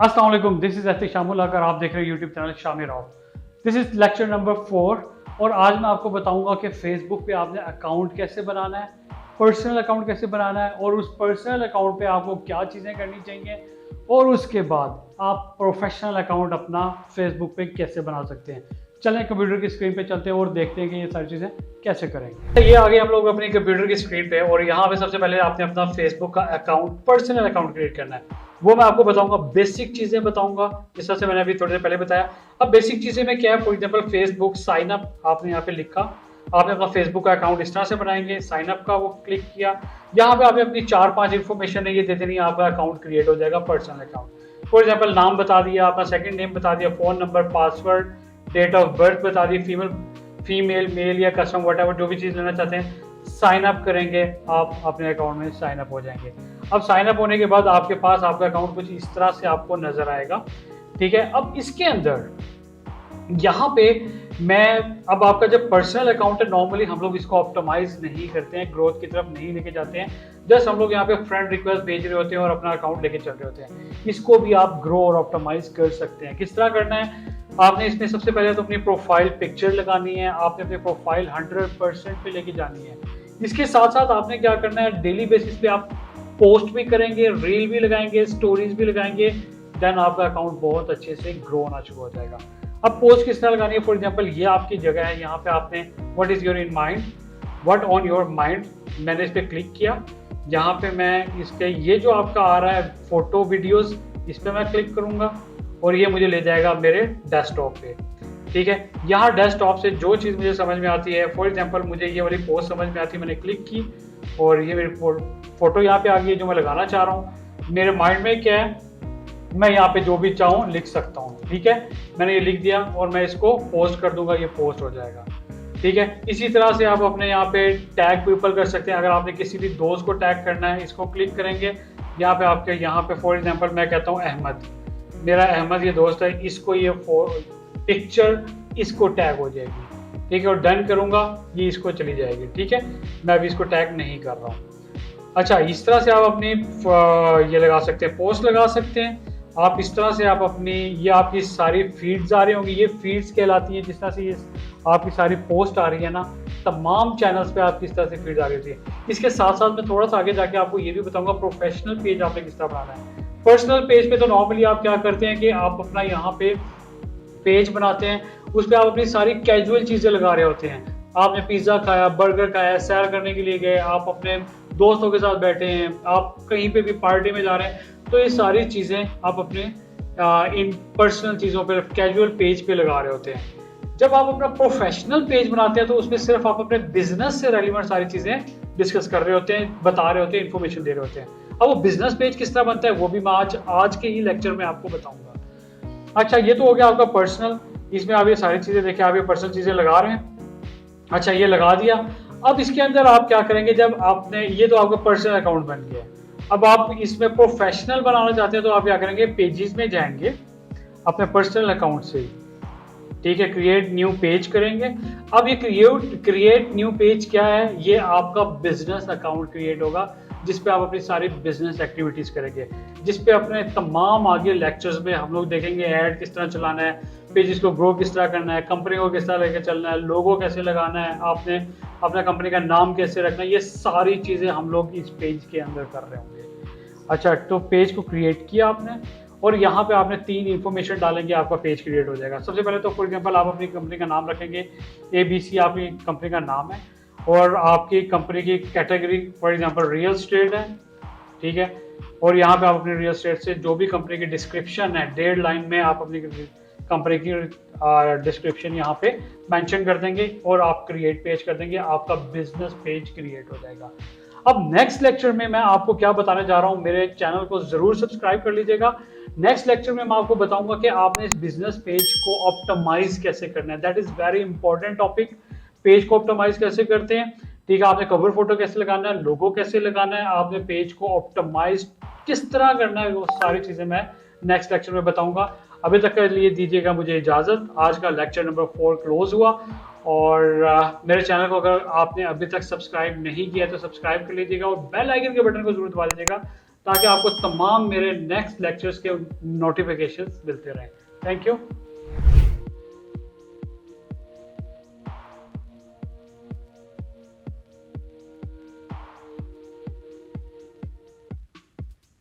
अस्सलाम वालेकुम, this is एतिक Shamul. अगर आप देख रहे हैं YouTube channel Shamir Rao, this is lecture number 4। और आज मैं आपको बताऊंगा कि फेसबुक पे आपने अकाउंट कैसे बनाना है, पर्सनल अकाउंट कैसे बनाना है और उस पर्सनल अकाउंट पे आपको क्या चीज़ें करनी चाहिए और उसके बाद आप प्रोफेशनल अकाउंट अपना फेसबुक पे कैसे बना सकते हैं। चलें कंप्यूटर की स्क्रीन पे चलते हैं और देखते हैं कि ये सारी चीज़ें कैसे करेंगे। ये आगे हम लोग अपनी कंप्यूटर की स्क्रीन पे और यहाँ पे सबसे पहले आपने अपना फेसबुक का अकाउंट, पर्सनल अकाउंट क्रिएट करना है। वो मैं आपको बताऊंगा, बेसिक चीजें बताऊंगा जिस तरह से मैंने अभी थोड़ी देर पहले बताया। अब बेसिक चीजें में क्या है, for example Facebook sign up आपने यहाँ पे लिखा, आपने अपना फेसबुक का अकाउंट इस तरह से बनाएंगे, साइन अप का वो क्लिक किया, यहाँ पे आपने अपनी 4-5 इन्फॉर्मेशन है ये दे देनी, आपका अकाउंट क्रिएट हो जाएगा, पर्सनल अकाउंट। फॉर एग्जाम्पल नाम बता दिया, अपना सेकंड नेम बता दिया, phone number, password, date of birth बता दी, फीमेल मेल या कस्टम वट जो भी चीज़ लेना चाहते हैं, साइन अप करेंगे, आप अपने अकाउंट में साइन अप हो जाएंगे। अब साइन अप होने के बाद आपके पास आपका अकाउंट कुछ इस तरह से आपको नजर आएगा। ठीक है, अब इसके अंदर यहाँ पे मैं, अब आपका जब पर्सनल अकाउंट है, नॉर्मली हम लोग इसको ऑप्टिमाइज नहीं करते हैं, ग्रोथ की तरफ नहीं लेके जाते हैं, जस्ट हम लोग यहाँ पे फ्रेंड रिक्वेस्ट भेज रहे होते हैं और अपना अकाउंट लेके चल रहे होते हैं। इसको भी आप ग्रो और ऑप्टिमाइज कर सकते हैं। किस तरह करना है, आपने इसमें सबसे पहले तो अपनी प्रोफाइल पिक्चर लगानी है, आपने अपनी प्रोफाइल 100% पे लेके जानी है। इसके साथ साथ आपने क्या करना है, डेली बेसिस पे आप पोस्ट भी करेंगे, रील भी लगाएंगे, स्टोरीज भी लगाएंगे, देन आपका अकाउंट बहुत अच्छे से ग्रो होना शुरू हो जाएगा। अब पोस्ट किस तरह लगानी है, फॉर एग्जाम्पल ये आपकी जगह है, यहाँ पे आपने what is your in mind, what on your mind, मैंने इस पर क्लिक किया। यहाँ पे मैं इसके ये जो आपका आ रहा है फोटो वीडियोस, इस पर मैं क्लिक करूंगा और ये मुझे ले जाएगा मेरे डेस्कटॉप पे। ठीक है, यहाँ डेस्कटॉप से जो चीज़ मुझे समझ में आती है, फॉर एग्जांपल मुझे ये वाली पोस्ट समझ में आती है, मैंने क्लिक की और ये मेरी फोटो यहाँ पे आ गई है जो मैं लगाना चाह रहा हूँ। मेरे माइंड में क्या है, मैं यहाँ पे जो भी चाहूँ लिख सकता हूँ। ठीक है, मैंने ये लिख दिया और मैं इसको पोस्ट कर दूंगा, ये पोस्ट हो जाएगा। ठीक है, इसी तरह से आप अपने यहाँ पे टैग पीपल कर सकते हैं। अगर आपने किसी भी दोस्त को टैग करना है, इसको क्लिक करेंगे, यहाँ पे आपके यहाँ पे फॉर एग्जाम्पल मैं कहता हूँ अहमद, मेरा अहमद ये दोस्त है, इसको ये पिक्चर इसको टैग हो जाएगी। ठीक है, और डन करूंगा, ये इसको चली जाएगी। ठीक है, मैं अभी इसको टैग नहीं कर रहा हूँ। अच्छा, इस तरह से आप अपनी ये लगा सकते हैं, पोस्ट लगा सकते हैं आप। इस तरह से आप अपनी, ये आपकी सारी फीड्स आ रही होंगी, ये फीड्स कहलाती हैं। जिस तरह से ये आपकी सारी पोस्ट आ रही है ना, तमाम चैनल्स पे आपकी इस तरह से फीड आ रही होती है। इसके साथ साथ मैं थोड़ा सा आगे जाके आपको ये भी बताऊंगा प्रोफेशनल पेज आपने किस तरह बनाना है। पर्सनल पेज पे तो नॉर्मली आप क्या करते हैं कि आप अपना यहाँ पे पेज बनाते हैं, उस पर आप अपनी सारी कैजुअल चीज़ें लगा रहे होते हैं। आपने पिज़्ज़ा खाया, बर्गर खाया, सैर करने के लिए गए, आप अपने दोस्तों के साथ बैठे हैं, आप कहीं पे भी पार्टी में जा रहे हैं, तो ये सारी चीज़ें आप अपने इन पर्सनल चीज़ों पर कैजुअल पेज पे लगा रहे होते हैं। जब आप अपना प्रोफेशनल पेज बनाते हैं तो उसमें सिर्फ आप अपने बिजनेस से रेलिवेंट सारी चीज़ें डिस्कस कर रहे होते हैं, बता रहे होते हैं, इन्फॉर्मेशन दे रहे होते हैं। अब वो बिजनेस पेज किस तरह बनता है वो भी मैं आज के ही लेक्चर में आपको बताऊंगा। अच्छा, ये तो हो गया आपका पर्सनल, इसमें आप ये सारी चीजें देखिए, आप ये पर्सनल चीजें लगा रहे हैं। अच्छा, ये लगा दिया। अब इसके अंदर आप क्या करेंगे, जब आपने ये तो आपका पर्सनल अकाउंट बन गया, अब आप इसमें प्रोफेशनल बनाना चाहते हैं तो आप क्या करेंगे, पेजेस में जाएंगे अपने पर्सनल अकाउंट से। ठीक है, क्रिएट न्यू पेज करेंगे। अब ये क्रिएट न्यू पेज क्या है, ये आपका बिजनेस अकाउंट क्रिएट होगा जिसपे आप अपनी सारी बिजनेस एक्टिविटीज करेंगे, जिसपे अपने तमाम आगे लेक्चर्स में हम लोग देखेंगे ऐड किस तरह चलाना है, पेजेस को ग्रो किस तरह करना है, कंपनी को किस तरह लेकर चलना है, लोगो कैसे लगाना है, आपने अपना कंपनी का नाम कैसे रखना है, ये सारी चीजें हम लोग इस पेज के अंदर कर रहे होंगे। अच्छा, तो पेज को क्रिएट किया आपने और यहाँ पे आपने 3 इन्फॉर्मेशन डालेंगे, आपका पेज क्रिएट हो जाएगा। सबसे पहले तो फॉर एग्जांपल आप अपनी कंपनी का नाम रखेंगे, ABC आपकी कंपनी का नाम है और आपकी कंपनी की category for example real estate है। ठीक है, और यहाँ पे आप अपनी रियल एस्टेट से जो भी कंपनी की डिस्क्रिप्शन है, 1.5 लाइन में आप अपनी कंपनी की डिस्क्रिप्शन यहाँ पे मेंशन कर देंगे और आप क्रिएट पेज कर देंगे, आपका बिजनेस पेज क्रिएट हो जाएगा। अब नेक्स्ट लेक्चर में मैं आपको क्या बताने जा रहा हूँ, मेरे चैनल को जरूर सब्सक्राइब कर लीजिएगा। नेक्स्ट लेक्चर में मैं आपको बताऊंगा कि आपने इस बिजनेस पेज को ऑप्टिमाइज कैसे करना है। That is very important topic. Page को ऑप्टिमाइज कैसे करते हैं, ठीक है, आपने कवर फोटो कैसे लगाना है, लोगो कैसे लगाना है, आपने पेज को ऑप्टिमाइज किस तरह करना है, वो सारी चीजें मैं नेक्स्ट लेक्चर में बताऊंगा। अभी तक के लिए दीजिएगा मुझे इजाजत। आज का लेक्चर नंबर 4 क्लोज हुआ और मेरे चैनल को अगर आपने अभी तक सब्सक्राइब नहीं किया तो सब्सक्राइब कर लीजिएगा और बेल आइकन के बटन को जरूर दबा लीजिएगा ताकि आपको तमाम मेरे नेक्स्ट लेक्चर्स के नोटिफिकेशंस मिलते रहें। Thank you.